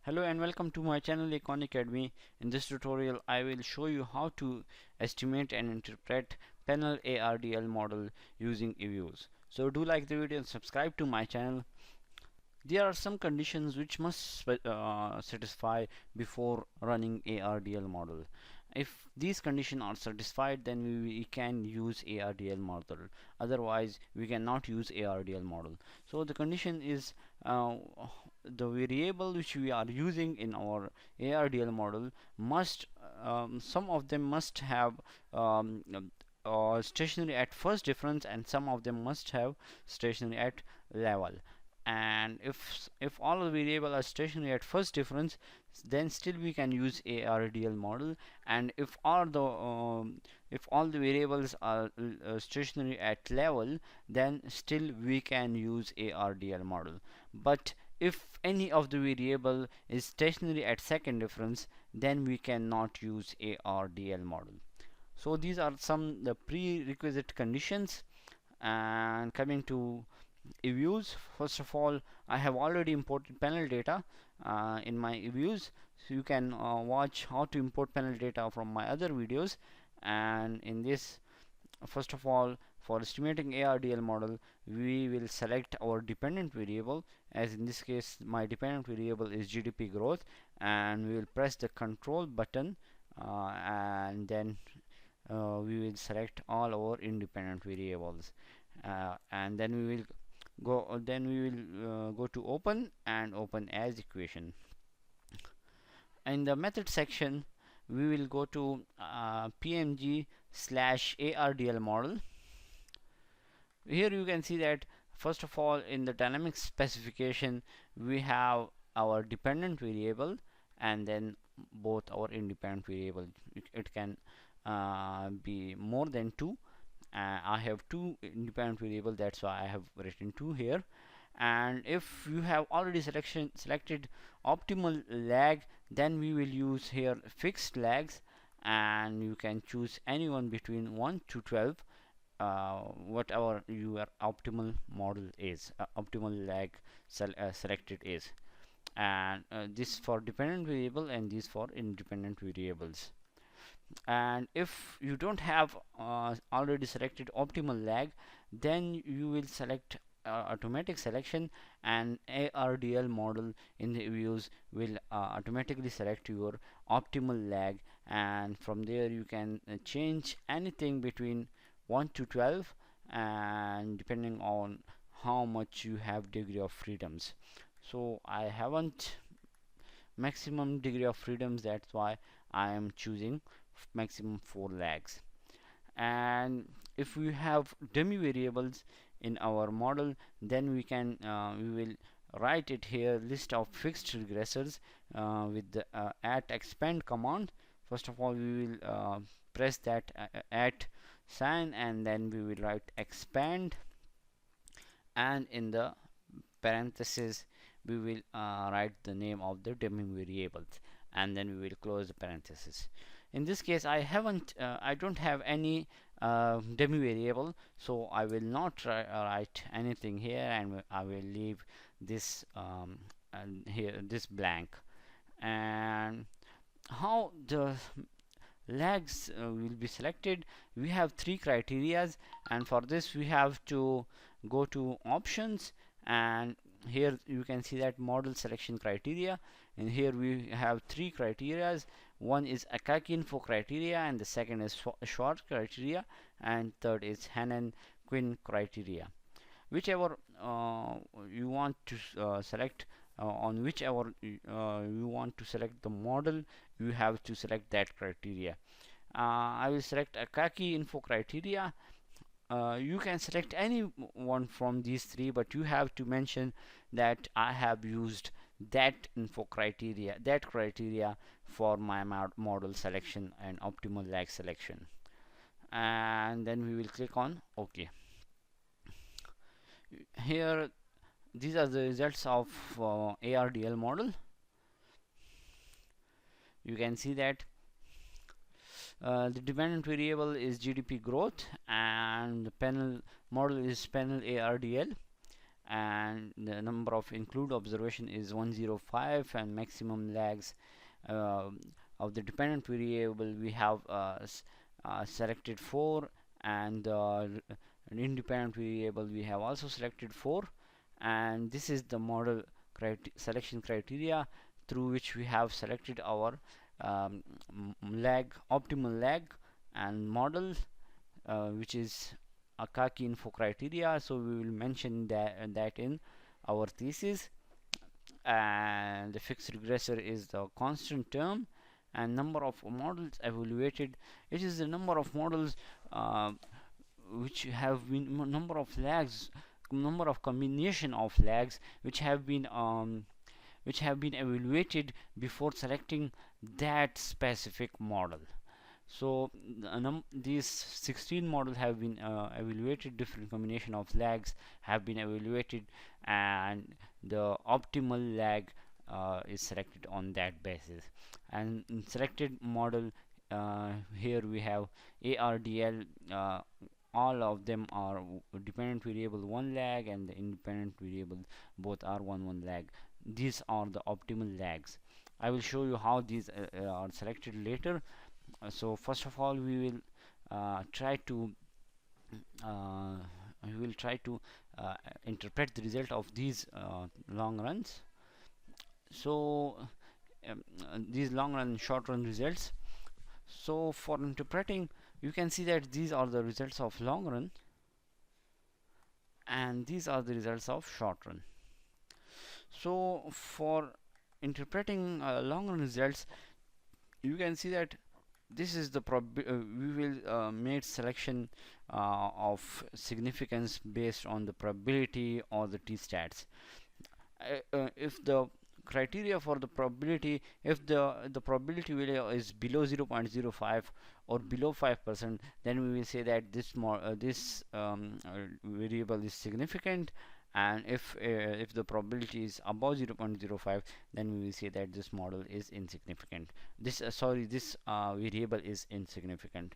Hello and welcome to my channel Econ Academy. In this tutorial I will show you how to estimate and interpret Panel ARDL model using Eviews. So do like the video and subscribe to my channel. There are some conditions which must satisfy before running ARDL model. If these conditions are satisfied, then we can use ARDL model. Otherwise, we cannot use ARDL model. So the condition is the variable which we are using in our ARDL model must some of them must have um, stationary at first difference, and some of them must have stationary at level. And if all the variables are stationary at first difference, then still we can use ARDL model. And if all the variables are stationary at level, then still we can use ARDL model. But if any of the variable is stationary at second difference, then we cannot use ARDL model. So these are some the prerequisite conditions. And coming to Eviews, first of all, I have already imported panel data in my Eviews, so you can watch how to import panel data from my other videos. And in this, first of all, for estimating ARDL model, we will select our dependent variable. As in this case, my dependent variable is GDP growth, and we will press the control button, and then we will select all our independent variables, and then we will go to open and open as equation. In the method section, we will go to pmg/ARDL model. Here you can see that first of all, in the dynamic specification, we have our dependent variable and then both our independent variable. It can be more than two. I have two independent variable, that's why I have written 2 here. And if you have already selected optimal lag, then we will use here fixed lags, and you can choose any one between 1 to 12, whatever your optimal model is, optimal lag selected is. And this for dependent variable and this for independent variables. And if you don't have already selected optimal lag, then you will select automatic selection, and ARDL model in the views will automatically select your optimal lag. And from there you can change anything between 1 to 12, and depending on how much you have degree of freedoms. So I haven't maximum degree of freedoms, that's why I am choosing maximum 4 lags. And if we have dummy variables in our model, then we will write it here, list of fixed regressors with the @expand command. First of all, we will press that @ sign, and then we will write expand, and in the parenthesis we will write the name of the dummy variables, and then we will close the parenthesis. In this case, I don't have any dummy variable, so I will not write anything here, and I will leave this and here this blank. And how the lags will be selected, we have 3 criterias, and for this we have to go to options, and here you can see that model selection criteria, and here we have 3 criterias. One is Akaki info criteria, and the second is Schwartz criteria, and third is Hanen Quinn criteria. Whichever you want to select, on whichever you want to select the model, you have to select that criteria. I will select Akaki info criteria. You can select any one from these 3, but you have to mention that I have used that criteria for my model selection and optimal lag selection. And then we will click on OK. Here, these are the results of ARDL model. You can see that the dependent variable is GDP growth, and the panel model is Panel ARDL, and the number of include observation is 105, and maximum lags uh, of the dependent variable we have selected 4, and an independent variable we have also selected 4, and this is the model selection criteria through which we have selected our optimal lag and model, which is a khaki info criteria. So we will mention that in our thesis. And the fixed regressor is the constant term, and number of models evaluated, it is the number of models which have been number of lags, number of combination of lags which have been evaluated before selecting that specific model. So these 16 models have been evaluated, different combination of lags have been evaluated, and the optimal lag is selected on that basis. And in selected model, here we have ARDL, all of them are dependent variable 1 lag, and the independent variable both are 1 lag. These are the optimal lags. I will show you how these are selected later. So first of all, we will try to interpret the result of these long runs. So these long run short run results. So for interpreting, you can see that these are the results of long run, and these are the results of short run. So for interpreting long run results, you can see that this is the we will make selection of significance based on the probability or the t-stats. If the criteria for the probability, if the probability value is below 0.05 or below 5%, then we will say that this variable is significant. And if the probability is above 0.05, then we will say that this model is insignificant. This variable is insignificant.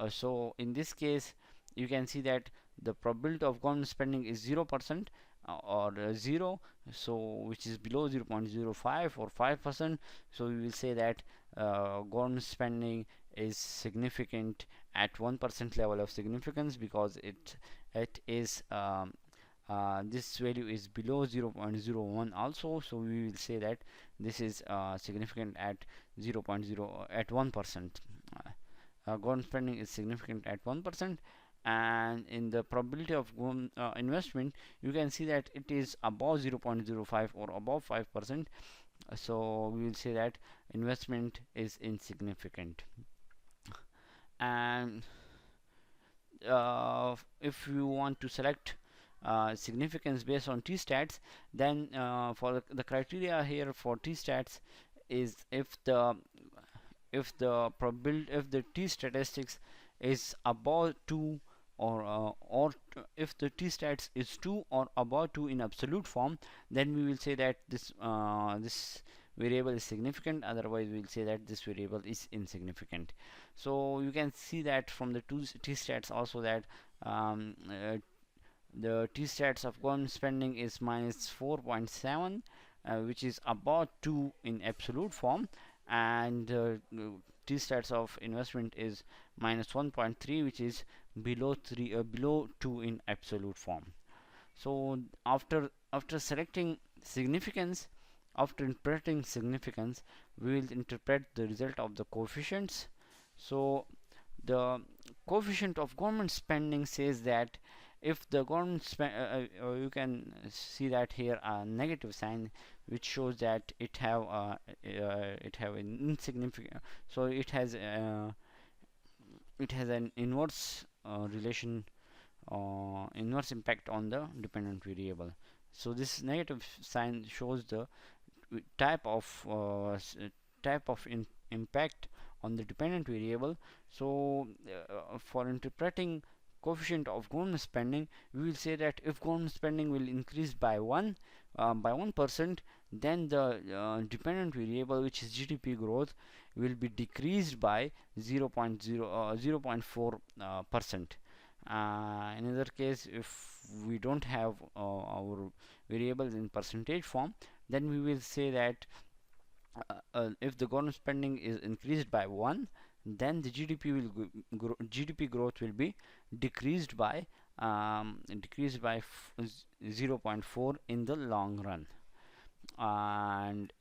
So in this case, you can see that the probability of government spending is 0%, or 0, so which is below 0.05 or 5%. So we will say that government spending is significant at 1% level of significance, because it is this value is below 0.01 also. So we will say that this is significant at 1%. Government spending is significant at 1%. And in the probability of investment, you can see that it is above 0.05 or above 5%. So we will say that investment is insignificant. And if you want to select significance based on t-stats, then for the criteria here for t-stats is if the t-statistics is above 2, or if the t-stats is 2 or above 2 in absolute form, then we will say that this variable is significant. Otherwise, we will say that this variable is insignificant. So you can see that from the t-stats also that the t-stats of government spending is minus 4.7, which is about 2 in absolute form, and t-stats of investment is minus 1.3, which is below 2 in absolute form. So after selecting significance, after interpreting significance, we will interpret the result of the coefficients. So the coefficient of government spending says that if the government you can see that here a negative sign, which shows that it have an insignificant, so it has an inverse relation, inverse impact on the dependent variable. So this negative sign shows the type of impact on the dependent variable. So for interpreting coefficient of government spending, we will say that if government spending will increase by 1%, then the dependent variable, which is GDP growth, will be decreased by 0.4%. In other case, if we don't have our variables in percentage form, then we will say that if the government spending is increased by 1, then the GDP growth will be decreased by 0.4 in the long run. And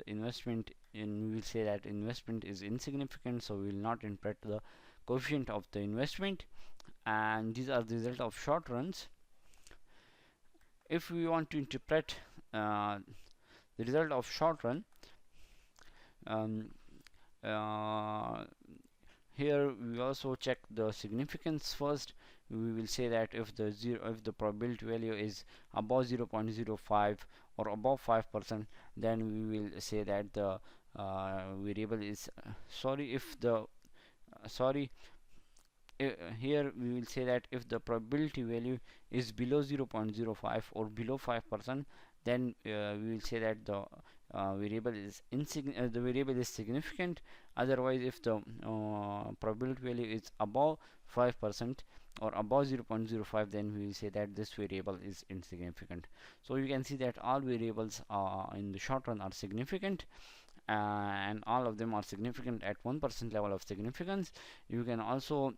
investment in, we will say that investment is insignificant, so we will not interpret the coefficient of the investment, and these are the result of short runs. If we want to interpret the result of short run, um, uh, here we also check the significance first. We will say that if the probability value is above 0.05 or above 5%, then we will say that the variable is here we will say that if the probability value is below 0.05 or below 5%, then we will say that the variable is significant. Otherwise, if the probability value is above 5% or above 0.05, then we will say that this variable is insignificant. So you can see that all variables in the short run are significant, and all of them are significant at 1% level of significance. You can also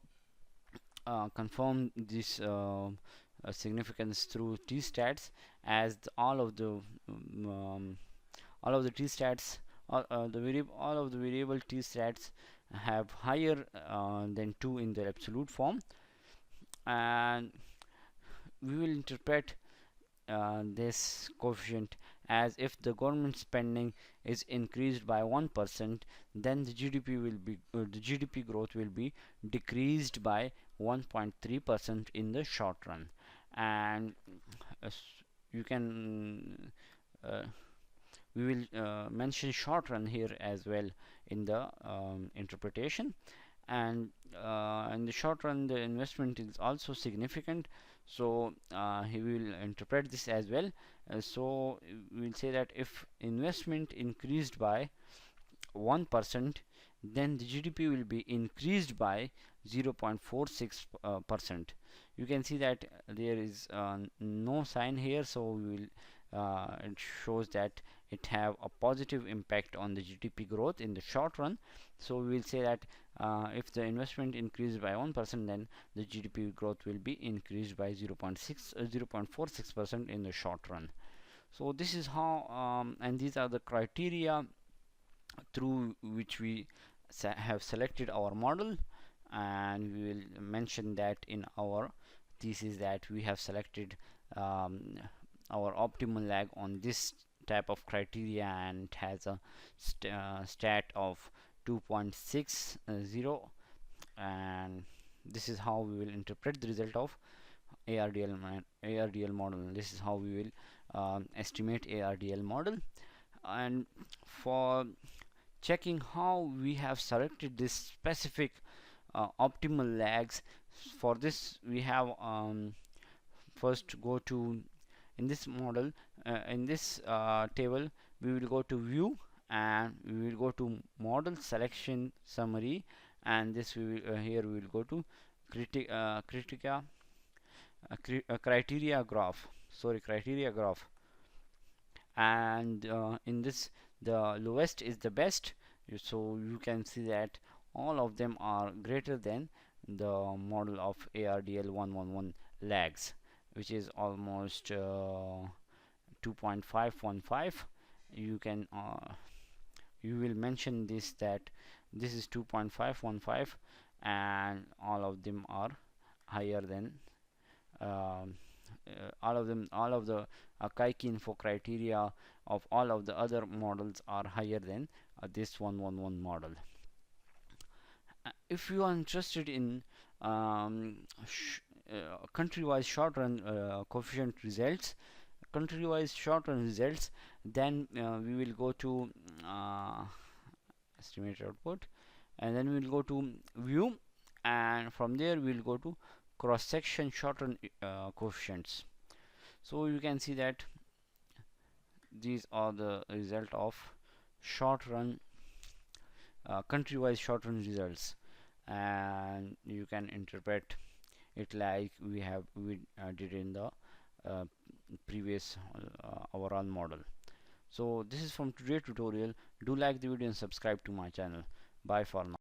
confirm this significance through t-stats, as all of the t-stats, all of the variable t-stats have higher than 2 in their absolute form, and we will interpret this coefficient as if the government spending is increased by 1%, then the GDP growth will be decreased by 1.3% in the short run. And you can we will mention short run here as well in the interpretation. And in the short run, the investment is also significant, so he will interpret this as well. So we will say that if investment increased by 1%, then the GDP will be increased by 0.46%. You can see that there is no sign here, so we will it shows that it have a positive impact on the GDP growth in the short run. So we will say that if the investment increased by 1%, then the GDP growth will be increased by 0.46% in the short run. So this is how and these are the criteria through which we have selected our model, and we will mention that in our thesis that we have selected our optimal lag on this type of criteria, and it has a stat of 2.60, and this is how we will interpret the result of ARDL model. This is how we will estimate ARDL model. And for checking how we have selected this specific optimal lags, for this we have first go to, in this model, in this table, we will go to view, and we will go to model selection summary, and this we will here we will go to criteria graph, and in this, the lowest is the best. So you can see that all of them are greater than the model of ARDL 111 lags, which is almost 2.515. You can you will mention this, that this is 2.515, and all of them are higher than all of the Kaiki info criteria of all of the other models are higher than this 111 model. If you are interested in country-wise short-run results, then we will go to estimated output, and then we will go to view, and from there we will go to cross-section short-run coefficients. So you can see that these are the result of short-run country-wise short-run results, and you can interpret it like we did in the uh, previous overall model. So this is from today's tutorial. Do like the video and subscribe to my channel. Bye for now.